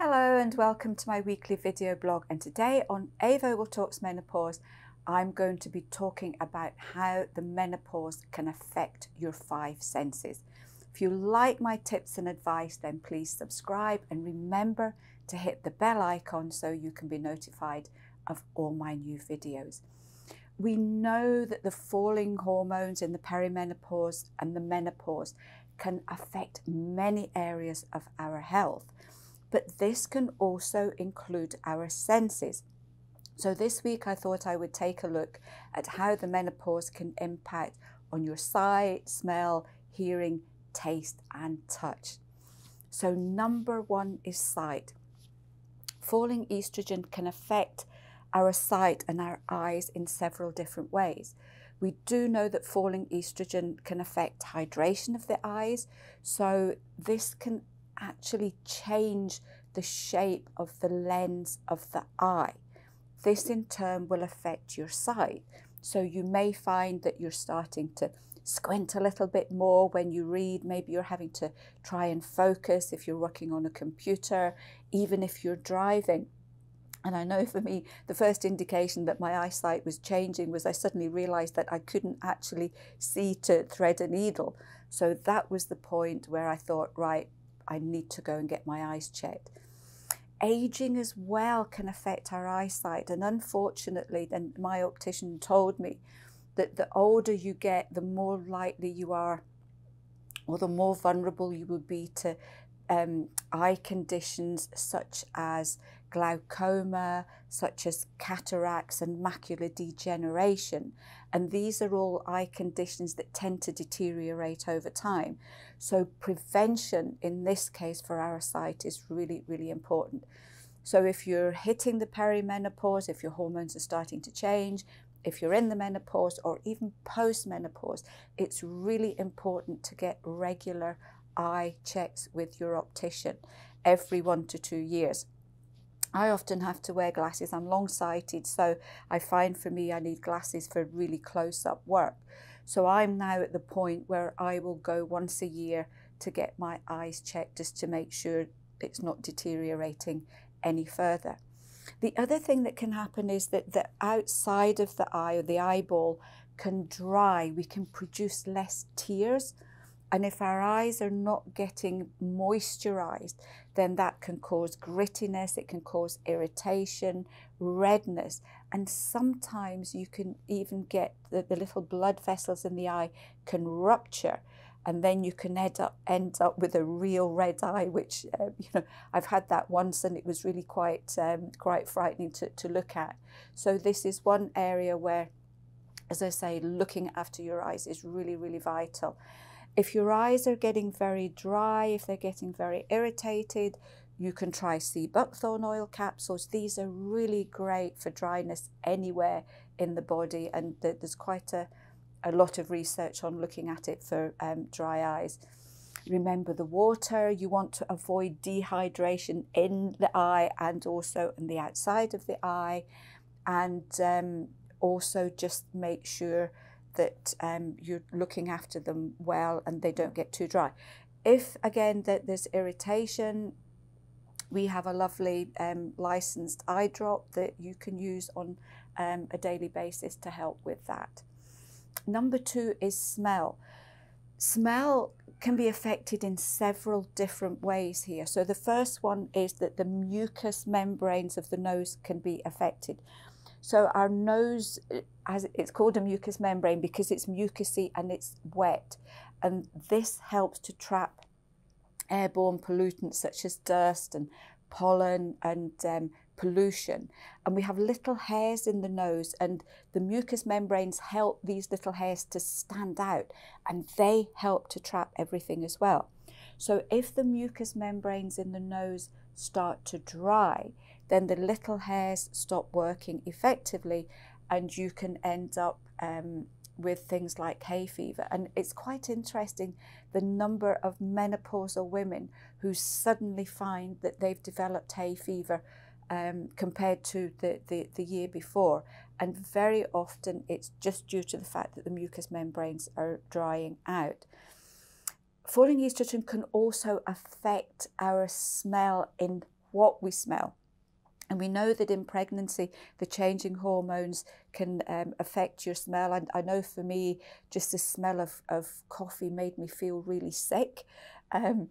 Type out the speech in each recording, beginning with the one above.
Hello and welcome to my weekly video blog, and today on Avo Will Talks Menopause I'm going to be talking about how the menopause can affect your 5 senses. If you like my tips and advice, then please subscribe and remember to hit the bell icon so you can be notified of all my new videos. We know that the falling hormones in the perimenopause and the menopause can affect many areas of our health. But this can also include our senses. So this week I thought I would take a look at how the menopause can impact on your sight, smell, hearing, taste and touch. So number 1 is sight. Falling estrogen can affect our sight and our eyes in several different ways. We do know that falling estrogen can affect hydration of the eyes, so this can actually change the shape of the lens of the eye. This in turn will affect your sight. So you may find that you're starting to squint a little bit more when you read. Maybe you're having to try and focus if you're working on a computer, even if you're driving. And I know for me, the first indication that my eyesight was changing was I suddenly realized that I couldn't actually see to thread a needle. So that was the point where I thought, right, I need to go and get my eyes checked. Aging as well can affect our eyesight, and unfortunately, then my optician told me that the older you get, the more likely you are, or the more vulnerable you will be to eye conditions such as glaucoma, such as cataracts and macular degeneration. And these are all eye conditions that tend to deteriorate over time. So prevention in this case for our sight is really, really important. So if you're hitting the perimenopause, if your hormones are starting to change, if you're in the menopause or even post-menopause, it's really important to get regular eye checks with your optician every 1 to 2 years. I often have to wear glasses. I'm long-sighted, so I find for me I need glasses for really close-up work. So I'm now at the point where I will go once a year to get my eyes checked just to make sure it's not deteriorating any further. The other thing that can happen is that the outside of the eye or the eyeball can dry. We can produce less tears. And if our eyes are not getting moisturized, then that can cause grittiness, it can cause irritation, redness, and sometimes you can even get the little blood vessels in the eye can rupture, and then you can end up with a real red eye, which I've had that once, and it was really quite frightening to look at. So this is one area where, as I say, looking after your eyes is really, really vital. If your eyes are getting very dry, if they're getting very irritated, you can try Buckthorn Oil capsules. These are really great for dryness anywhere in the body, and there's quite a lot of research on looking at it for dry eyes. Remember the water. You want to avoid dehydration in the eye and also on the outside of the eye, and also just make sure that you're looking after them well and they don't get too dry. If again that there's irritation, we have a lovely licensed eye drop that you can use on a daily basis to help with that. Number 2 is smell. Smell can be affected in several different ways here. So the first one is that the mucous membranes of the nose can be affected. So our nose, it's called a mucous membrane because it's mucousy and it's wet. And this helps to trap airborne pollutants such as dust and pollen and pollution. And we have little hairs in the nose, and the mucous membranes help these little hairs to stand out, and they help to trap everything as well. So if the mucous membranes in the nose start to dry, then the little hairs stop working effectively, and you can end up with things like hay fever. And it's quite interesting the number of menopausal women who suddenly find that they've developed hay fever compared to the year before. And very often it's just due to the fact that the mucous membranes are drying out. Falling estrogen can also affect our smell in what we smell. And we know that in pregnancy, the changing hormones can affect your smell. And I know for me, just the smell of coffee made me feel really sick. And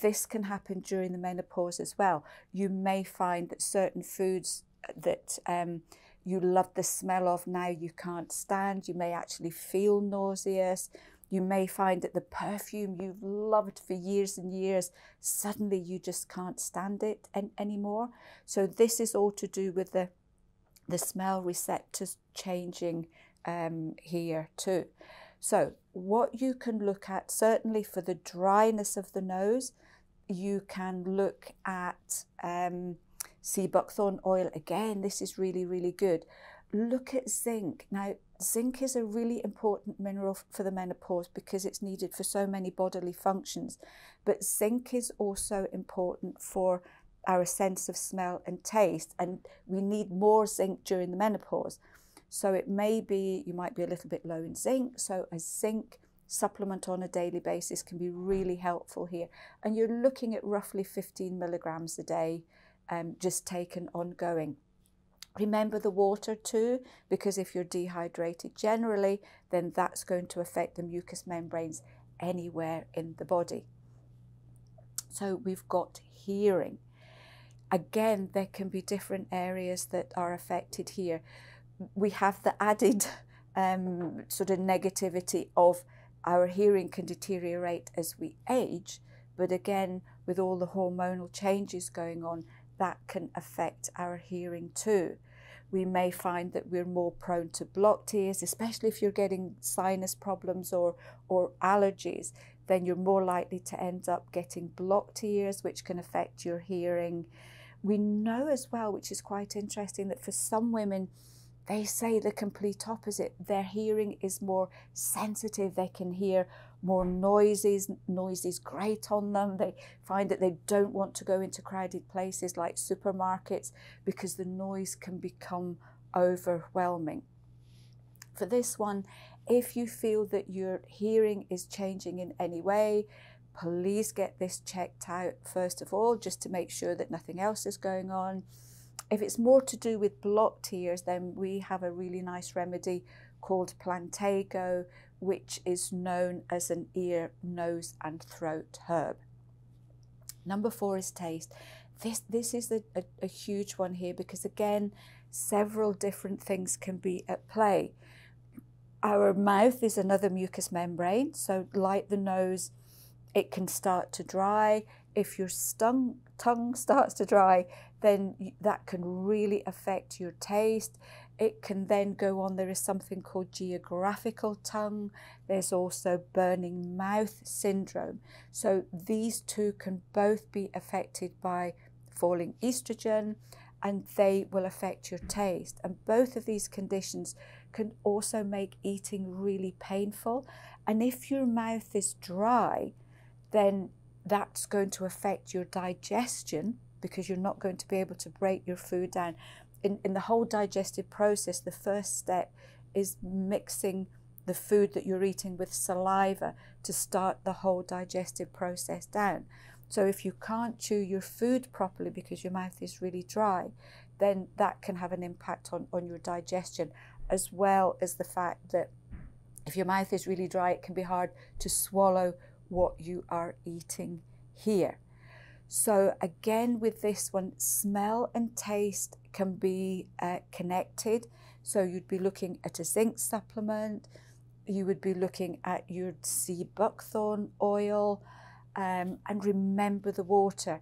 this can happen during the menopause as well. You may find that certain foods that you love the smell of now you can't stand. You may actually feel nauseous. You may find that the perfume you've loved for years and years, suddenly you just can't stand it anymore. So this is all to do with the smell receptors changing here too. So what you can look at, certainly for the dryness of the nose, you can look at sea buckthorn oil. Again, this is really, really good. Look at zinc. Now, zinc is a really important mineral for the menopause because it's needed for so many bodily functions. But zinc is also important for our sense of smell and taste, and we need more zinc during the menopause. So it may be, you might be a little bit low in zinc, so a zinc supplement on a daily basis can be really helpful here. And you're looking at roughly 15 milligrams a day, just taken ongoing. Remember the water too, because if you're dehydrated generally, then that's going to affect the mucous membranes anywhere in the body. So we've got hearing. Again, there can be different areas that are affected here. We have the added sort of negativity of our hearing can deteriorate as we age, but again, with all the hormonal changes going on, that can affect our hearing too. We may find that we're more prone to blocked ears, especially if you're getting sinus problems or allergies, then you're more likely to end up getting blocked ears, which can affect your hearing. We know as well, which is quite interesting, that for some women, they say the complete opposite. Their hearing is more sensitive. They can hear more noises. Noises grate on them. They find that they don't want to go into crowded places like supermarkets because the noise can become overwhelming. For this one, if you feel that your hearing is changing in any way, please get this checked out first of all, just to make sure that nothing else is going on. If it's more to do with blocked ears, then we have a really nice remedy called Plantago, which is known as an ear, nose and throat herb. Number 4 is taste. This is a huge one here because, again, several different things can be at play. Our mouth is another mucous membrane, so like the nose, it can start to dry. If your tongue starts to dry, then that can really affect your taste. It can then go on. There is something called geographical tongue. There's also burning mouth syndrome. So these two can both be affected by falling estrogen, and they will affect your taste. And both of these conditions can also make eating really painful. And if your mouth is dry, then that's going to affect your digestion because you're not going to be able to break your food down. In the whole digestive process, the first step is mixing the food that you're eating with saliva to start the whole digestive process down. So if you can't chew your food properly because your mouth is really dry, then that can have an impact on your digestion, as well as the fact that if your mouth is really dry, it can be hard to swallow what you are eating here. So again, with this one, smell and taste can be connected. So you'd be looking at a zinc supplement, you would be looking at your sea buckthorn oil, and remember the water.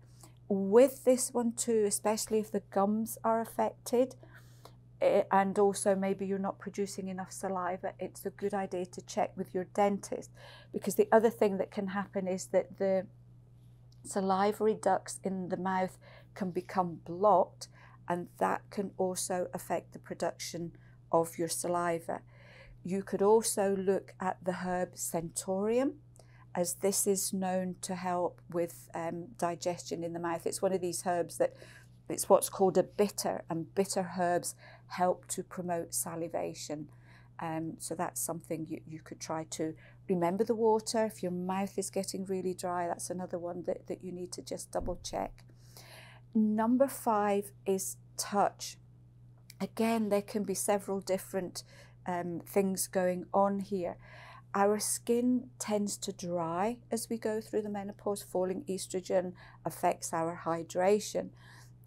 With this one too, especially if the gums are affected, and also maybe you're not producing enough saliva, it's a good idea to check with your dentist, because the other thing that can happen is that the salivary ducts in the mouth can become blocked, and that can also affect the production of your saliva. You could also look at the herb centurium, as this is known to help with digestion in the mouth. It's one of these herbs that it's what's called a bitter, and bitter herbs help to promote salivation. So that's something you could try to remember. The water, if your mouth is getting really dry, that's another one that you need to just double check. Number 5 is touch. Again, there can be several different things going on here. Our skin tends to dry as we go through the menopause. Falling estrogen affects our hydration.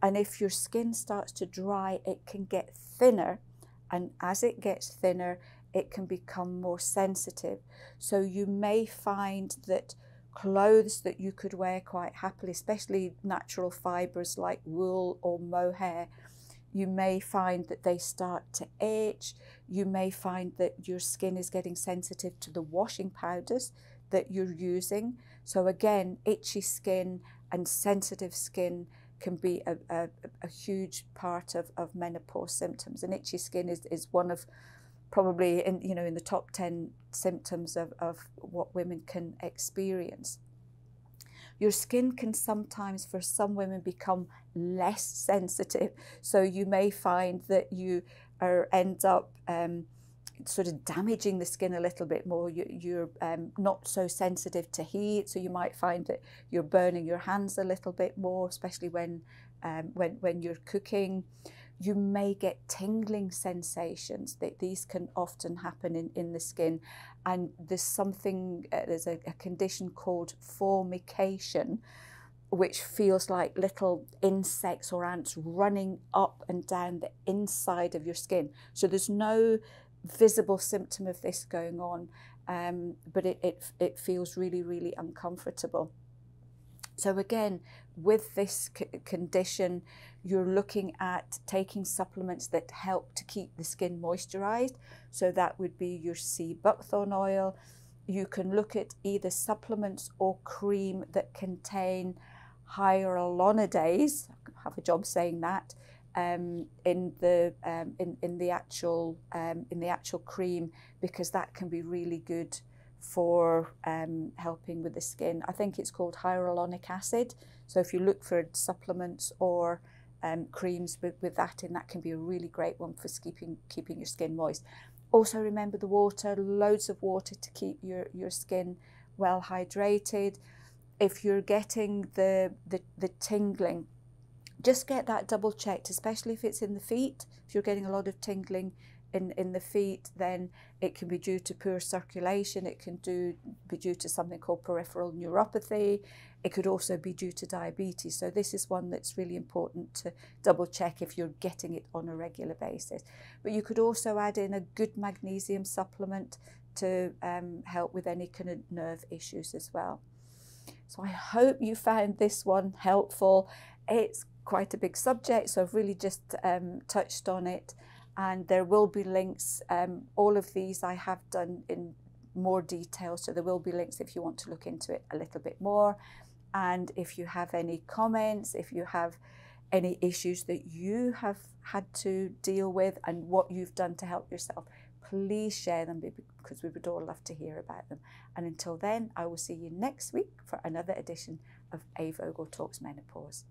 And if your skin starts to dry, it can get thinner. And as it gets thinner, it can become more sensitive. So you may find that clothes that you could wear quite happily, especially natural fibres like wool or mohair, you may find that they start to itch. You may find that your skin is getting sensitive to the washing powders that you're using. So again, itchy skin and sensitive skin can be a huge part of menopause symptoms. And itchy skin is one of probably in the top 10 symptoms of what women can experience. Your skin can sometimes, for some women, become less sensitive. So you may find that you end up sort of damaging the skin a little bit more. You're not so sensitive to heat, so you might find that you're burning your hands a little bit more, especially when you're cooking. You may get tingling sensations. These can often happen in the skin, and there's a condition called formication, which feels like little insects or ants running up and down the inside of your skin. So there's no visible symptom of this going on, but it feels really, really uncomfortable. So again, with this condition, you're looking at taking supplements that help to keep the skin moisturized. So that would be your sea buckthorn oil. You can look at either supplements or cream that contain hyaluronidase. I have a job saying that in the actual cream, because that can be really good for helping with the skin. I think it's called hyaluronic acid. So if you look for supplements or creams with that in, that can be a really great one for keeping your skin moist. Also remember the water, loads of water to keep your skin well hydrated. If you're getting the tingling, just get that double checked, especially if it's in the feet. If you're getting a lot of tingling in the feet, then it can be due to poor circulation. It can be due to something called peripheral neuropathy. It could also be due to diabetes. So this is one that's really important to double check if you're getting it on a regular basis. But you could also add in a good magnesium supplement to help with any kind of nerve issues as well. So I hope you found this one helpful. It's quite a big subject, so I've really just touched on it. And there will be links. All of these I have done in more detail, so there will be links if you want to look into it a little bit more. And if you have any comments, if you have any issues that you have had to deal with and what you've done to help yourself, please share them, because we would all love to hear about them. And until then, I will see you next week for another edition of A. Vogel Talks Menopause.